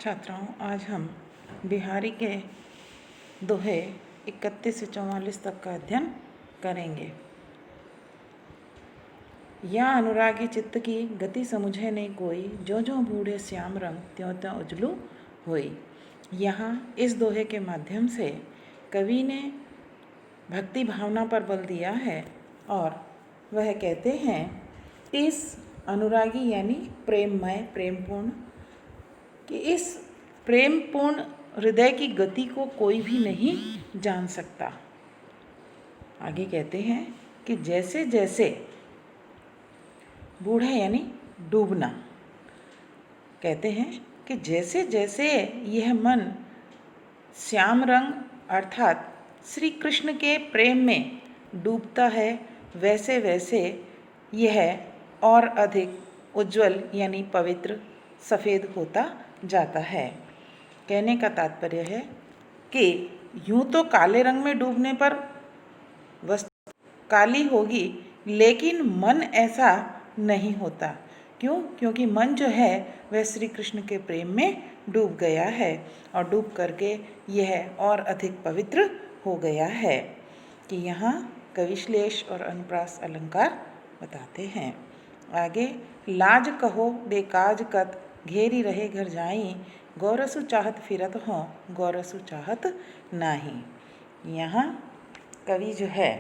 छात्राओं, आज हम बिहारी के दोहे 31 से 44 तक का अध्ययन करेंगे। या अनुरागी चित्त की गति समुझे नहीं कोई, जो जो बूढ़े श्याम रंग त्यों त्यों उजलू होई। यहाँ इस दोहे के माध्यम से कवि ने भक्ति भावना पर बल दिया है और वह कहते हैं इस अनुरागी यानी प्रेममय प्रेमपूर्ण कि इस प्रेमपूर्ण हृदय की गति को कोई भी नहीं जान सकता। आगे कहते हैं कि जैसे जैसे बूढ़ा यानी डूबना, कहते हैं कि जैसे जैसे यह मन श्याम रंग अर्थात श्री कृष्ण के प्रेम में डूबता है, वैसे वैसे यह और अधिक उज्जवल यानी पवित्र सफ़ेद होता जाता है। कहने का तात्पर्य है कि यूं तो काले रंग में डूबने पर वस्तु काली होगी, लेकिन मन ऐसा नहीं होता। क्यों? क्योंकि मन जो है वह श्री कृष्ण के प्रेम में डूब गया है और डूब करके यह और अधिक पवित्र हो गया है। कि यहाँ कविश्लेष और अनुप्रास अलंकार बताते हैं। आगे लाज कहो बेकाज कत घेरी रहे घर जाई, गौरसु चाहत फिरत हों गौरसु चाहत नाही। यहाँ कवि जो है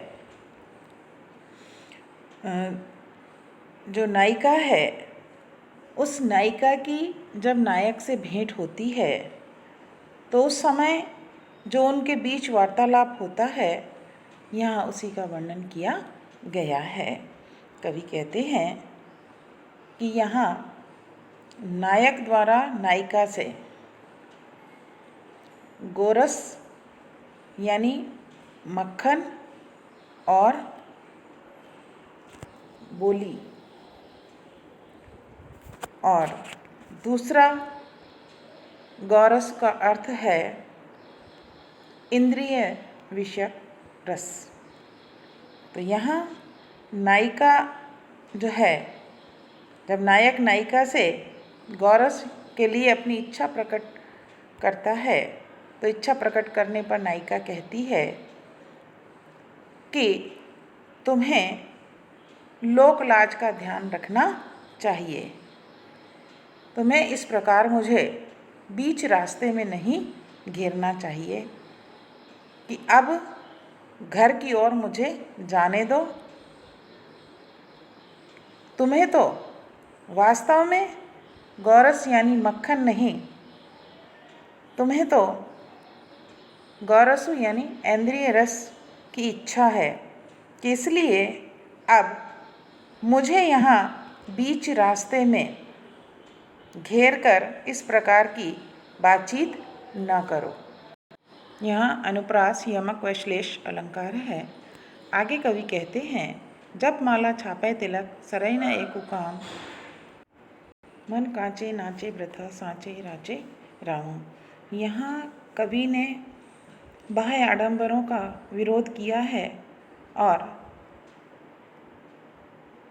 जो नायिका है उस नायिका की जब नायक से भेंट होती है तो उस समय जो उनके बीच वार्तालाप होता है, यहाँ उसी का वर्णन किया गया है। कवि कहते हैं कि यहाँ नायक द्वारा नायिका से गोरस यानी मक्खन और बोली और दूसरा गौरस का अर्थ है इंद्रिय विषय रस। तो यहाँ नायिका जो है, जब नायक नायिका से गौरस के लिए अपनी इच्छा प्रकट करता है तो इच्छा प्रकट करने पर नायिका कहती है कि तुम्हें लोक लाज का ध्यान रखना चाहिए, तुम्हें इस प्रकार मुझे बीच रास्ते में नहीं घेरना चाहिए कि अब घर की ओर मुझे जाने दो। तुम्हें तो वास्तव में गौरस यानी मक्खन नहीं, तुम्हें तो गौरसु यानी इंद्रिय रस की इच्छा है कि इसलिए अब मुझे यहाँ बीच रास्ते में घेर कर इस प्रकार की बातचीत न करो। यहाँ अनुप्रास यमक व श्लेष अलंकार है। आगे कवि कहते हैं जब माला छापे तिलक सरई न एकु काम, मन कांचे नाचे वृथा सांचे राचे राम। यहाँ कवि ने बाह्य आडंबरों का विरोध किया है और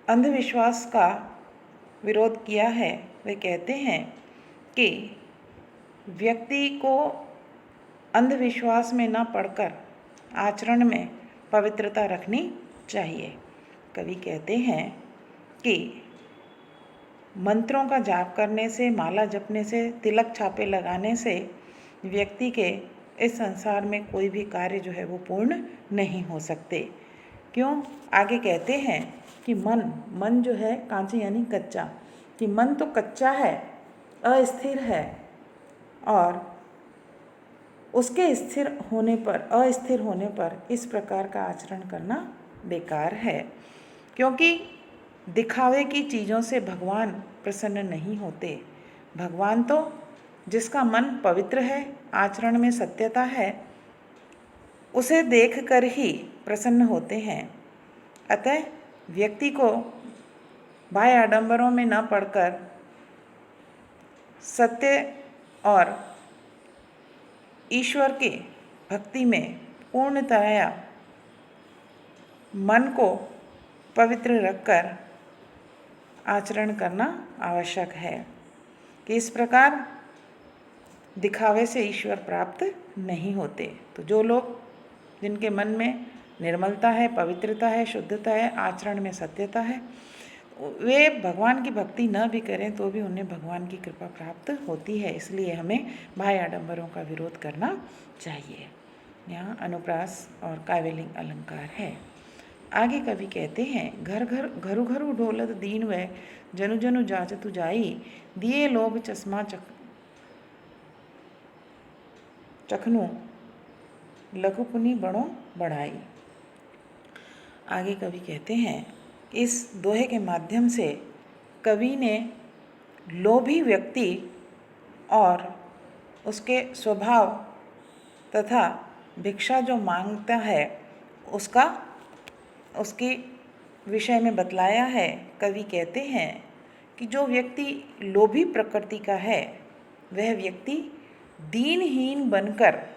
अंधविश्वास का विरोध किया है। वे कहते हैं कि व्यक्ति को अंधविश्वास में न पड़कर आचरण में पवित्रता रखनी चाहिए। कवि कहते हैं कि मंत्रों का जाप करने से, माला जपने से, तिलक छापे लगाने से व्यक्ति के इस संसार में कोई भी कार्य जो है वो पूर्ण नहीं हो सकते। क्यों? आगे कहते हैं कि मन जो है कांचे यानी कच्चा, कि मन तो कच्चा है, अस्थिर है और उसके अस्थिर होने पर इस प्रकार का आचरण करना बेकार है। क्योंकि दिखावे की चीज़ों से भगवान प्रसन्न नहीं होते। भगवान तो जिसका मन पवित्र है, आचरण में सत्यता है, उसे देखकर ही प्रसन्न होते हैं। अतः व्यक्ति को बाह्य आडंबरों में न पड़कर सत्य और ईश्वर की भक्ति में पूर्णतया मन को पवित्र रखकर आचरण करना आवश्यक है। कि इस प्रकार दिखावे से ईश्वर प्राप्त नहीं होते। तो जो लोग, जिनके मन में निर्मलता है, पवित्रता है, शुद्धता है, आचरण में सत्यता है, वे भगवान की भक्ति न भी करें तो भी उन्हें भगवान की कृपा प्राप्त होती है। इसलिए हमें बाह्य आडंबरों का विरोध करना चाहिए। यहाँ अनुप्रास और काव्यलिंग अलंकार है। आगे कवि कहते हैं, घर घर घरु घरु ढोलत दीन वै, जनु जनु जाचतु जाई, दिए लोभ चश्मा चखनु, लघुपुनि बड़ो बढ़ाई। आगे कवि कहते हैं, इस दोहे के माध्यम से कवि ने लोभी व्यक्ति और उसके स्वभाव तथा भिक्षा जो मांगता है उसके विषय में बतलाया है। कवि कहते हैं कि जो व्यक्ति लोभी प्रकृति का है वह व्यक्ति दीनहीन बनकर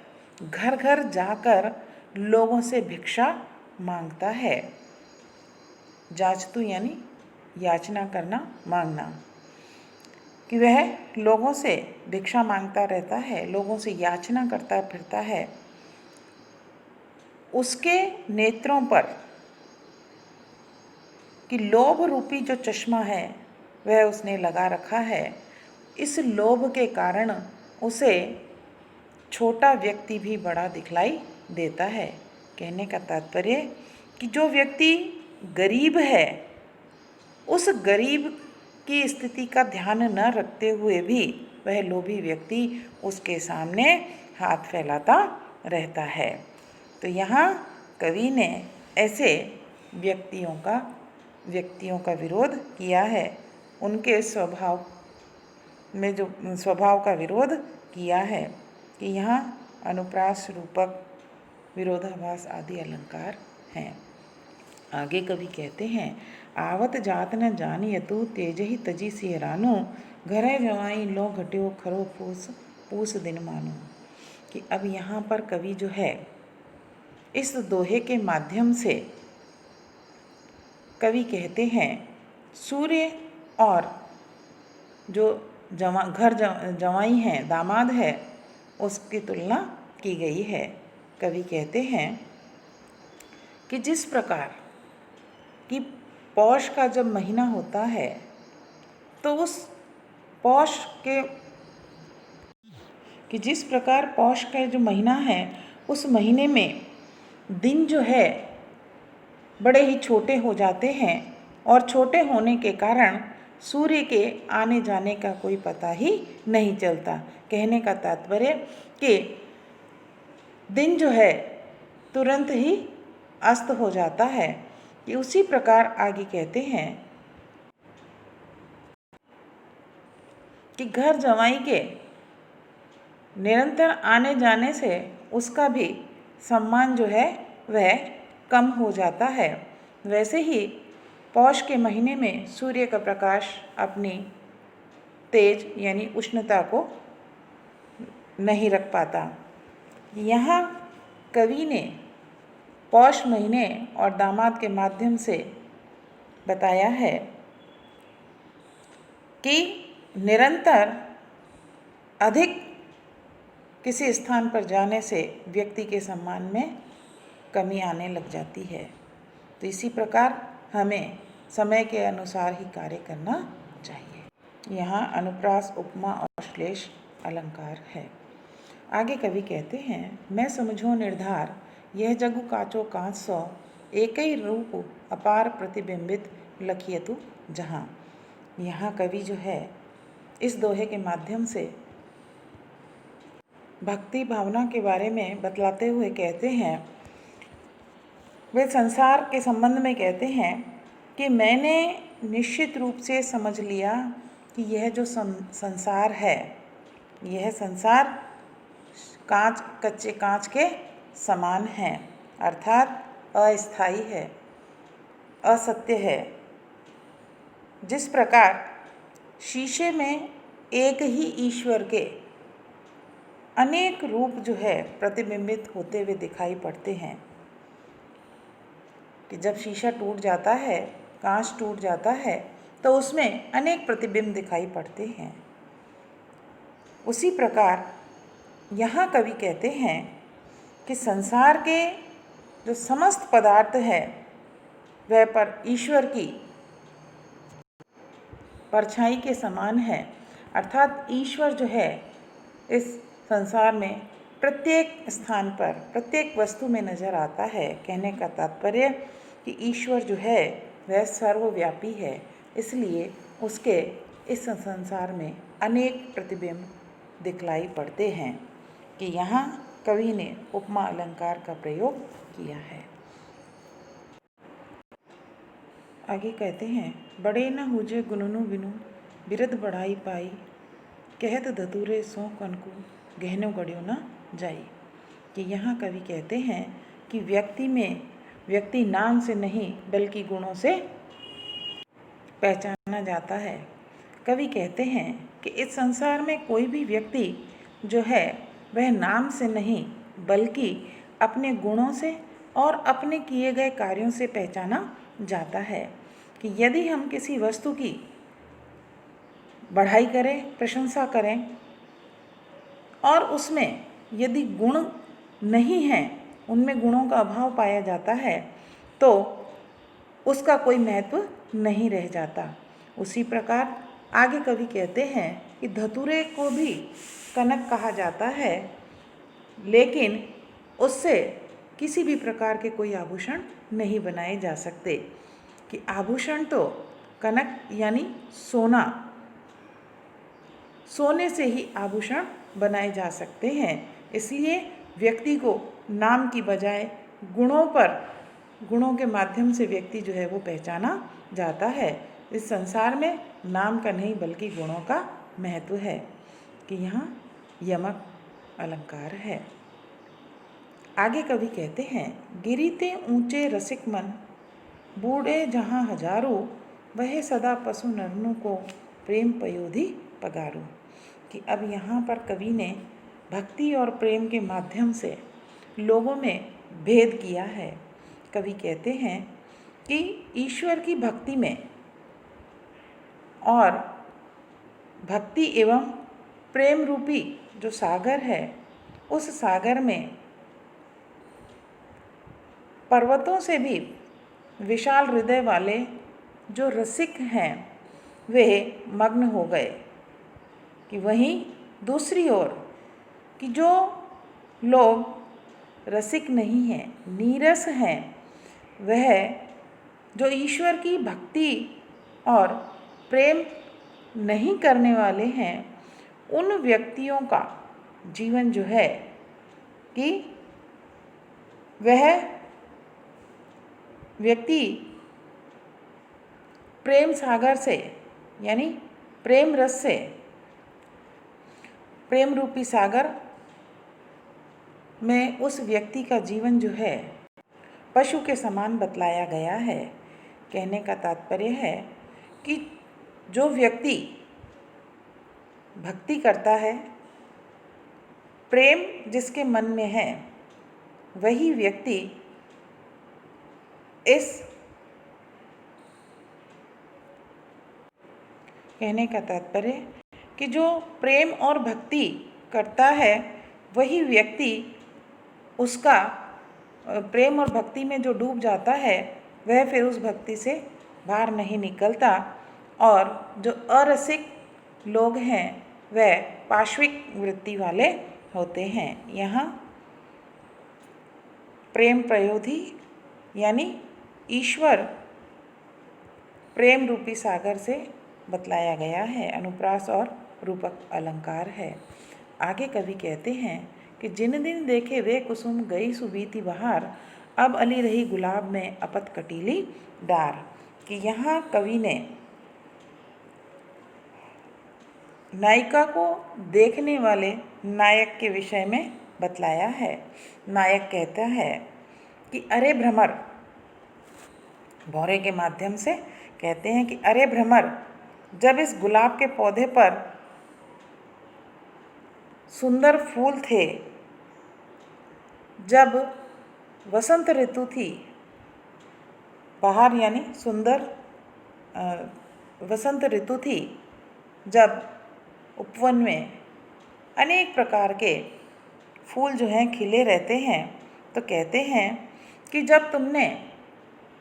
घर घर जाकर लोगों से भिक्षा मांगता है। जाचतु यानी याचना करना, मांगना, कि वह लोगों से भिक्षा मांगता रहता है, लोगों से याचना करता फिरता है। उसके नेत्रों पर कि लोभ रूपी जो चश्मा है वह उसने लगा रखा है। इस लोभ के कारण उसे छोटा व्यक्ति भी बड़ा दिखलाई देता है। कहने का तात्पर्य कि जो व्यक्ति गरीब है उस गरीब की स्थिति का ध्यान न रखते हुए भी वह लोभी व्यक्ति उसके सामने हाथ फैलाता रहता है। तो यहाँ कवि ने ऐसे व्यक्तियों का विरोध किया है, उनके स्वभाव का विरोध किया है कि यहाँ अनुप्रास, रूपक, विरोधाभास आदि अलंकार हैं। आगे कवि कहते हैं, आवत जात न जानियतु तेजहि तजी सिहरानु, घरे जवाई लो घट्यो खरो पूस दिन मानो। कि अब यहाँ पर कवि जो है इस दोहे के माध्यम से कवि कहते हैं, सूर्य और जो जवाई हैं, दामाद है, उसकी तुलना की गई है। कवि कहते हैं कि जिस प्रकार कि पौष का जब महीना होता है तो जिस प्रकार पौष का जो महीना है उस महीने में दिन जो है बड़े ही छोटे हो जाते हैं और छोटे होने के कारण सूर्य के आने जाने का कोई पता ही नहीं चलता। कहने का तात्पर्य कि दिन जो है तुरंत ही अस्त हो जाता है। कि उसी प्रकार आगे कहते हैं कि घर जवाई के निरंतर आने जाने से उसका भी सम्मान जो है वह कम हो जाता है। वैसे ही पौष के महीने में सूर्य का प्रकाश अपनी तेज यानी उष्णता को नहीं रख पाता। यहाँ कवि ने पौष महीने और दामाद के माध्यम से बताया है कि निरंतर अधिक किसी स्थान पर जाने से व्यक्ति के सम्मान में कमी आने लग जाती है। तो इसी प्रकार हमें समय के अनुसार ही कार्य करना चाहिए। यहाँ अनुप्रास, उपमा और श्लेष अलंकार है। आगे कवि कहते हैं, मैं समझो निर्धार यह जगु काचो कांच सौ, एक ही रूप अपार प्रतिबिंबित लखियतु जहाँ। यहाँ कवि जो है इस दोहे के माध्यम से भक्ति भावना के बारे में बतलाते हुए कहते हैं, वे संसार के संबंध में कहते हैं कि मैंने निश्चित रूप से समझ लिया कि यह जो संसार है, यह संसार कच्चे कांच के समान है, अर्थात अस्थायी है, असत्य है। जिस प्रकार शीशे में एक ही ईश्वर के अनेक रूप जो है प्रतिबिंबित होते हुए दिखाई पड़ते हैं, कि जब शीशा टूट जाता है, कांच टूट जाता है तो उसमें अनेक प्रतिबिंब दिखाई पड़ते हैं। उसी प्रकार यहाँ कवि कहते हैं कि संसार के जो समस्त पदार्थ है वह पर ईश्वर की परछाई के समान है, अर्थात ईश्वर जो है इस संसार में प्रत्येक स्थान पर प्रत्येक वस्तु में नज़र आता है। कहने का तात्पर्य कि ईश्वर जो है वह सर्वव्यापी है, इसलिए उसके इस संसार में अनेक प्रतिबिंब दिखलाई पड़ते हैं। कि यहाँ कवि ने उपमा अलंकार का प्रयोग किया है। आगे कहते हैं, बड़े न हुजे गुननु बिनु बिरद बढ़ाई पाई, कहत धतूरे सो कनको गहनो गढ़ियो न जाई। कि यहाँ कवि कहते हैं कि व्यक्ति नाम से नहीं बल्कि गुणों से पहचाना जाता है। कवि कहते हैं कि इस संसार में कोई भी व्यक्ति जो है वह नाम से नहीं बल्कि अपने गुणों से और अपने किए गए कार्यों से पहचाना जाता है। कि यदि हम किसी वस्तु की बढ़ाई करें, प्रशंसा करें और उसमें यदि गुण नहीं हैं, उनमें गुणों का अभाव पाया जाता है, तो उसका कोई महत्व नहीं रह जाता। उसी प्रकार आगे कवि कहते हैं कि धतूरे को भी कनक कहा जाता है, लेकिन उससे किसी भी प्रकार के कोई आभूषण नहीं बनाए जा सकते। कि आभूषण तो कनक यानी सोने से ही आभूषण बनाए जा सकते हैं। इसलिए व्यक्ति को नाम की बजाय गुणों के माध्यम से व्यक्ति जो है वो पहचाना जाता है। इस संसार में नाम का नहीं बल्कि गुणों का महत्व है। कि यहाँ यमक अलंकार है। आगे कवि कहते हैं, गिरीते ऊंचे रसिक मन बूढ़े जहाँ हजारों, वह सदा पशु नरनों को प्रेम पयोधि पगारो। कि अब यहाँ पर कवि ने भक्ति और प्रेम के माध्यम से लोगों में भेद किया है। कवि कहते हैं कि ईश्वर की भक्ति में और भक्ति एवं प्रेम रूपी जो सागर है, उस सागर में पर्वतों से भी विशाल हृदय वाले जो रसिक हैं वे मग्न हो गए। कि वहीं दूसरी ओर कि जो लोग रसिक नहीं हैं, नीरस हैं, वह जो ईश्वर की भक्ति और प्रेम नहीं करने वाले हैं, उन व्यक्तियों का जीवन जो है कि वह व्यक्ति प्रेम सागर से यानी प्रेम रस से, प्रेम रूपी सागर में उस व्यक्ति का जीवन जो है पशु के समान बतलाया गया है। कहने का तात्पर्य है कि जो व्यक्ति भक्ति करता है, प्रेम जिसके मन में है, वही व्यक्ति कहने का तात्पर्य कि जो प्रेम और भक्ति करता है वही व्यक्ति उसका प्रेम और भक्ति में जो डूब जाता है वह फिर उस भक्ति से बाहर नहीं निकलता। और जो अरसिक लोग हैं वह पाश्विक वृत्ति वाले होते हैं। यहाँ प्रेम प्रयोधि यानी ईश्वर प्रेम रूपी सागर से बतलाया गया है। अनुप्रास और रूपक अलंकार है। आगे कवि कहते हैं कि जिन दिन देखे वे कुसुम गई सुबीती बहार, अब अली रही गुलाब में अपत कटीली डार। कि यहाँ कवि ने नायिका को देखने वाले नायक के विषय में बतलाया है। नायक कहता है कि अरे भ्रमर, भौरे के माध्यम से कहते हैं कि अरे भ्रमर, जब इस गुलाब के पौधे पर सुंदर फूल थे, जब वसंत ऋतु थी, बहार यानी सुंदर वसंत ऋतु थी, जब उपवन में अनेक प्रकार के फूल जो हैं खिले रहते हैं, तो कहते हैं कि जब तुमने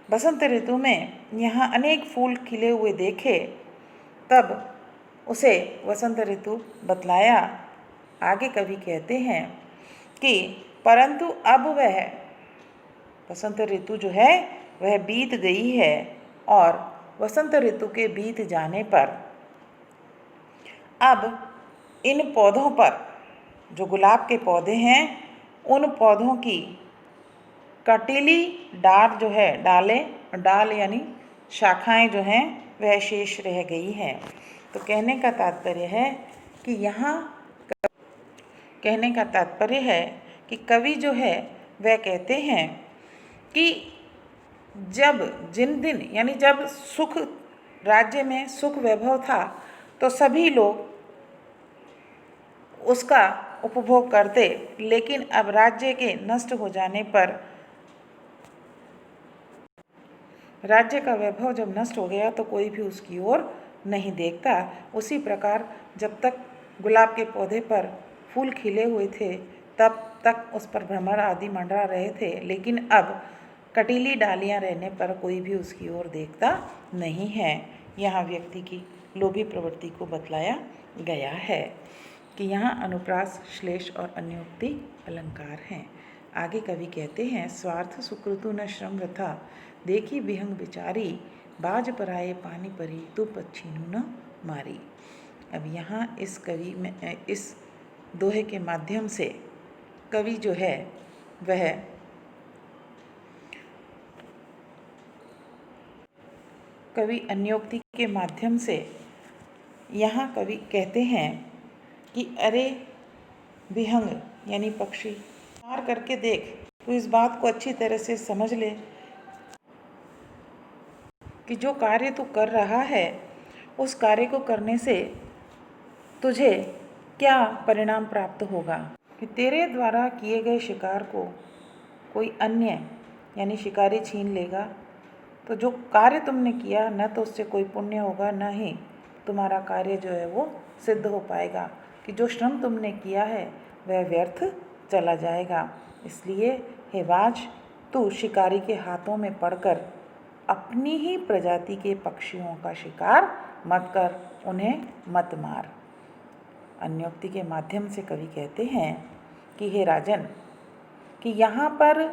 बसंत ऋतु में यहाँ अनेक फूल खिले हुए देखे तब उसे वसंत ऋतु बतलाया। आगे कवि कहते हैं कि परंतु अब वह बसंत ऋतु जो है वह बीत गई है और वसंत ऋतु के बीत जाने पर अब इन पौधों पर, जो गुलाब के पौधे हैं, उन पौधों की कटीली डाल जो है, डाल यानी शाखाएं जो हैं वह शेष रह गई हैं। तो कहने का तात्पर्य है कि कवि जो है वह कहते हैं कि जब सुख राज्य में सुख वैभव था तो सभी लोग उसका उपभोग करते, लेकिन अब राज्य के नष्ट हो जाने पर, राज्य का वैभव जब नष्ट हो गया तो कोई भी उसकी ओर नहीं देखता। उसी प्रकार जब तक गुलाब के पौधे पर फूल खिले हुए थे तब तक उस पर भ्रमर आदि मंडरा रहे थे, लेकिन अब कटीली डालियां रहने पर कोई भी उसकी ओर देखता नहीं है। यहाँ व्यक्ति की लोभी प्रवृत्ति को बतलाया गया है कि यहाँ अनुप्रास, श्लेष और अन्योक्ति अलंकार हैं। आगे कवि कहते हैं, स्वार्थ सुकृतु न श्रम वृथा, देखी विहंग बिचारी, बाज पराए पानी परी, तू पच्छीनु न मारी। अब यहाँ इस दोहे के माध्यम से कवि जो है वह अन्योक्ति के माध्यम से यहाँ कवि कहते हैं कि अरे विहंग यानी पक्षी, विचार करके देख, तो इस बात को अच्छी तरह से समझ ले कि जो कार्य तू कर रहा है उस कार्य को करने से तुझे क्या परिणाम प्राप्त होगा। कि तेरे द्वारा किए गए शिकार को कोई अन्य यानी शिकारी छीन लेगा तो जो कार्य तुमने किया न तो उससे कोई पुण्य होगा, न ही तुम्हारा कार्य जो है वो सिद्ध हो पाएगा, कि जो श्रम तुमने किया है वह व्यर्थ चला जाएगा। इसलिए हे बाज, तू शिकारी के हाथों में पड़कर अपनी ही प्रजाति के पक्षियों का शिकार मत कर, उन्हें मत मार। अन्योक्ति के माध्यम से कवि कहते हैं कि हे राजन, कि यहाँ पर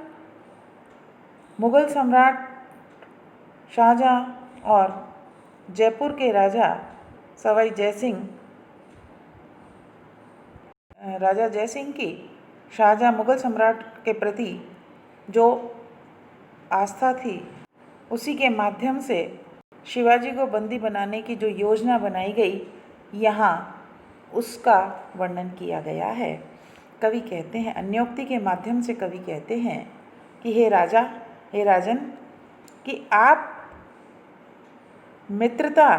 मुगल सम्राट शाहजहाँ और जयपुर के राजा सवाई जयसिंह की शाहजहाँ मुगल सम्राट के प्रति जो आस्था थी, उसी के माध्यम से शिवाजी को बंदी बनाने की जो योजना बनाई गई, यहाँ उसका वर्णन किया गया है। कवि कहते हैं, अन्योक्ति के माध्यम से कवि कहते हैं कि हे राजन, कि आप मित्रता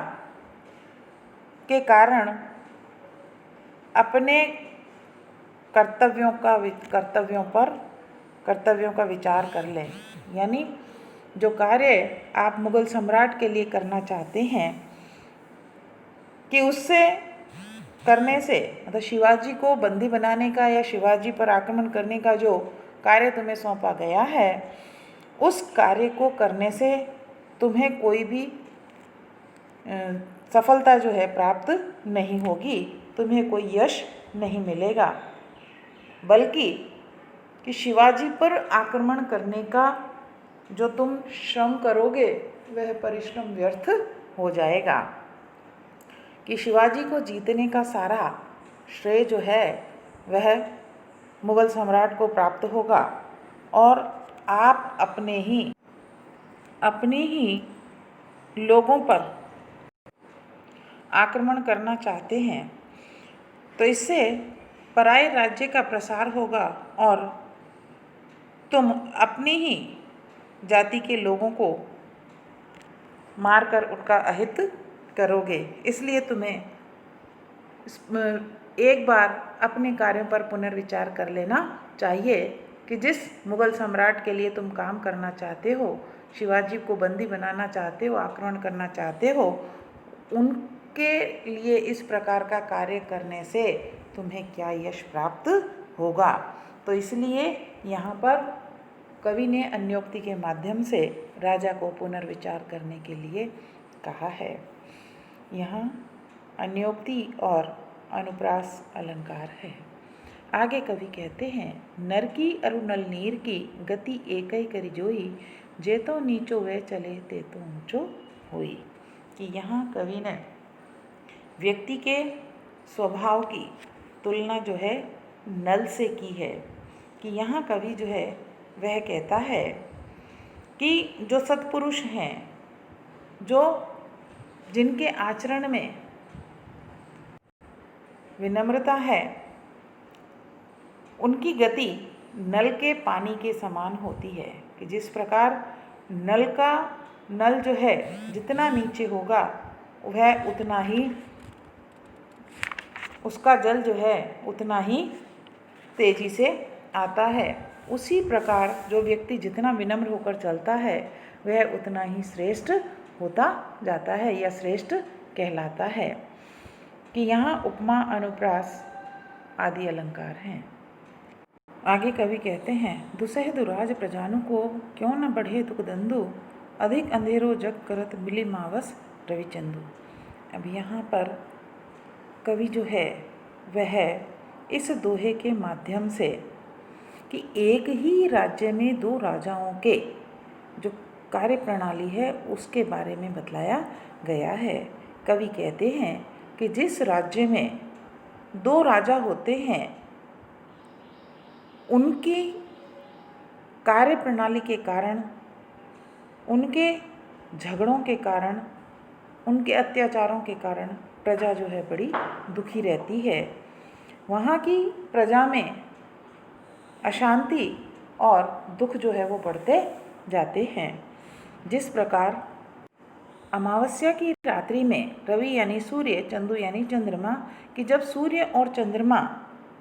के कारण अपने कर्तव्यों का विचार कर लें। यानी जो कार्य आप मुगल सम्राट के लिए करना चाहते हैं, कि उससे करने से, मतलब शिवाजी को बंदी बनाने का या शिवाजी पर आक्रमण करने का जो कार्य तुम्हें सौंपा गया है, उस कार्य को करने से तुम्हें कोई भी सफलता जो है प्राप्त नहीं होगी, तुम्हें कोई यश नहीं मिलेगा, बल्कि कि शिवाजी पर आक्रमण करने का जो तुम श्रम करोगे वह परिश्रम व्यर्थ हो जाएगा। कि शिवाजी को जीतने का सारा श्रेय जो है वह मुगल सम्राट को प्राप्त होगा और आप अपने ही लोगों पर आक्रमण करना चाहते हैं, तो इससे पराये राज्य का प्रसार होगा और तुम अपनी ही जाति के लोगों को मारकर उनका अहित करोगे। इसलिए तुम्हें एक बार अपने कार्यों पर पुनर्विचार कर लेना चाहिए कि जिस मुगल सम्राट के लिए तुम काम करना चाहते हो, शिवाजी को बंदी बनाना चाहते हो, आक्रमण करना चाहते हो, उनके लिए इस प्रकार का कार्य करने से तुम्हें क्या यश प्राप्त होगा। तो इसलिए यहाँ पर कवि ने अन्योक्ति के माध्यम से राजा को पुनर्विचार करने के लिए कहा है। यहाँ अन्योक्ति और अनुप्रास अलंकार है। आगे कवि कहते हैं, नर की अरु नल नीर की गति एकई करि जोई, जे तो नीचो वे चले ते तो ऊंचो होई। कि यहाँ कवि ने व्यक्ति के स्वभाव की तुलना जो है नल से की है। कि यहाँ कवि जो है वह कहता है कि जो सत्पुरुष हैं, जो जिनके आचरण में विनम्रता है, उनकी गति नल के पानी के समान होती है। कि जिस प्रकार नल जो है जितना नीचे होगा वह उतना ही उसका जल जो है उतना ही तेजी से आता है, उसी प्रकार जो व्यक्ति जितना विनम्र होकर चलता है वह उतना ही श्रेष्ठ होता जाता है या श्रेष्ठ कहलाता है। कि यहाँ उपमा, अनुप्रास आदि अलंकार हैं। आगे कवि कहते हैं, दुसह दुराज प्रजानु को क्यों न बढ़े दुख दंदु, अधिक अंधेरो जग करत मिली मावस रविचंदु। अब यहाँ पर कवि जो है वह इस दोहे के माध्यम से कि एक ही राज्य में दो राजाओं के जो कार्य प्रणाली है उसके बारे में बतलाया गया है। कवि कहते हैं कि जिस राज्य में दो राजा होते हैं उनकी कार्य प्रणाली के कारण, उनके झगड़ों के कारण, उनके अत्याचारों के कारण प्रजा जो है बड़ी दुखी रहती है। वहाँ की प्रजा में अशांति और दुख जो है वो बढ़ते जाते हैं। जिस प्रकार अमावस्या की रात्रि में रवि यानी सूर्य, चंदू यानी चंद्रमा, कि जब सूर्य और चंद्रमा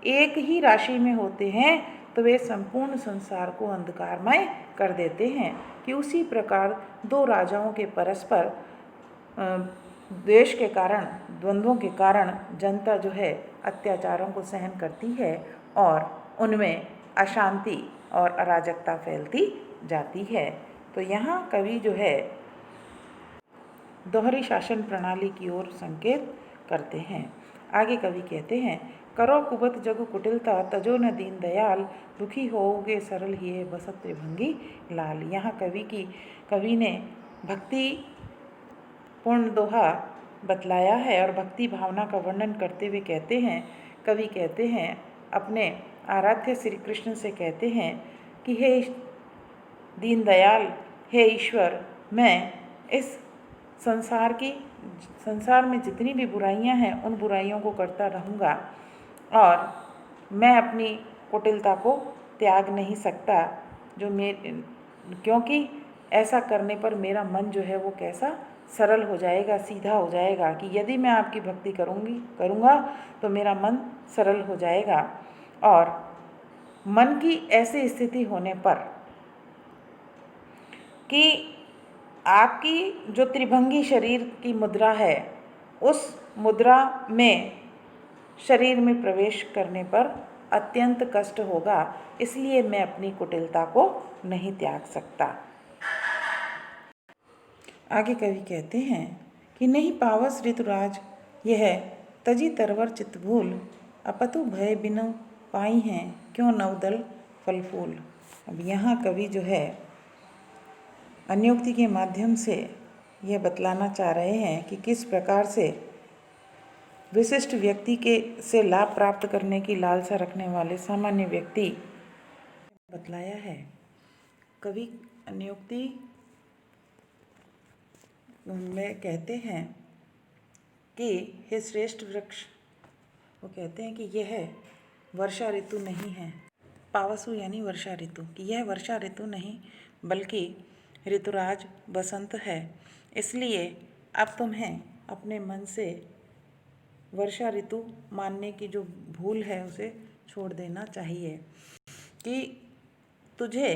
एक ही राशि में होते हैं तो वे संपूर्ण संसार को अंधकारमय कर देते हैं। कि उसी प्रकार दो राजाओं के परस्पर द्वेष के कारण, द्वंद्वों के कारण जनता जो है अत्याचारों को सहन करती है और उनमें अशांति और अराजकता फैलती जाती है। तो यहाँ कवि जो है दोहरी शासन प्रणाली की ओर संकेत करते हैं। आगे कवि कहते हैं, करो कुबत जगु कुटिलता, तजो न दीन दयाल, दुखी होओगे सरल हिये बसत त्रिभंगी लाल। यहाँ कवि ने भक्ति पूर्ण दोहा बतलाया है और भक्ति भावना का वर्णन करते हुए कहते हैं, कवि कहते हैं अपने आराध्य श्री कृष्ण से कहते हैं कि हे दीनदयाल, हे ईश्वर, मैं इस संसार में जितनी भी बुराइयां हैं उन बुराइयों को करता रहूँगा और मैं अपनी कुटिलता को त्याग नहीं सकता, क्योंकि ऐसा करने पर मेरा मन जो है वो कैसा सरल हो जाएगा, सीधा हो जाएगा। कि यदि मैं आपकी भक्ति करूँगा तो मेरा मन सरल हो जाएगा। और मन की ऐसी स्थिति होने पर कि आपकी जो त्रिभंगी शरीर की मुद्रा है उस मुद्रा में शरीर में प्रवेश करने पर अत्यंत कष्ट होगा, इसलिए मैं अपनी कुटिलता को नहीं त्याग सकता। आगे कवि कहते हैं कि नहीं पावस ऋतुराज यह तजी तरवर चितभूल, अपतु भय बिनु पाई हैं क्यों नवदल फल फूल। अब यहाँ कवि जो है अन्योक्ति के माध्यम से यह बतलाना चाह रहे हैं कि किस प्रकार से विशिष्ट व्यक्ति से लाभ प्राप्त करने की लालसा रखने वाले सामान्य व्यक्ति बतलाया है। कवि अन्योक्ति में कहते हैं कि हे श्रेष्ठ वृक्ष, वो कहते हैं कि यह वर्षा ऋतु नहीं है, पावसु यानी वर्षा ऋतु, कि यह वर्षा ऋतु नहीं बल्कि ऋतुराज बसंत है। इसलिए अब तुम्हें अपने मन से वर्षा ऋतु मानने की जो भूल है उसे छोड़ देना चाहिए। कि तुझे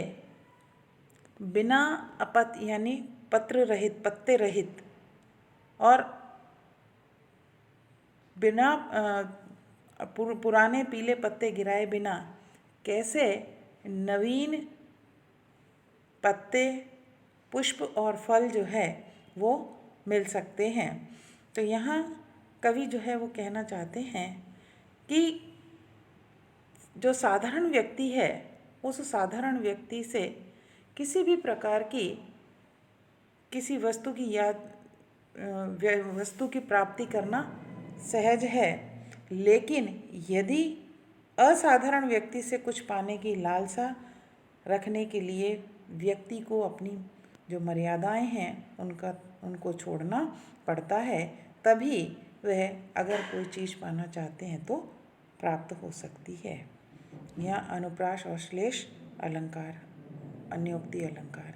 बिना अपत यानी पत्र रहित, पत्ते रहित और बिना पुराने पीले पत्ते गिराए बिना कैसे नवीन पत्ते, पुष्प और फल जो है वो मिल सकते हैं। तो यहाँ कवि जो है वो कहना चाहते हैं कि जो साधारण व्यक्ति है उस साधारण व्यक्ति से किसी भी प्रकार की किसी वस्तु की वस्तु की प्राप्ति करना सहज है, लेकिन यदि असाधारण व्यक्ति से कुछ पाने की लालसा रखने के लिए व्यक्ति को अपनी जो मर्यादाएं हैं उनको छोड़ना पड़ता है, तभी वह अगर कोई चीज़ पाना चाहते हैं तो प्राप्त हो सकती है। यह अनुप्रास और श्लेष अलंकार अन्योक्ति अलंकार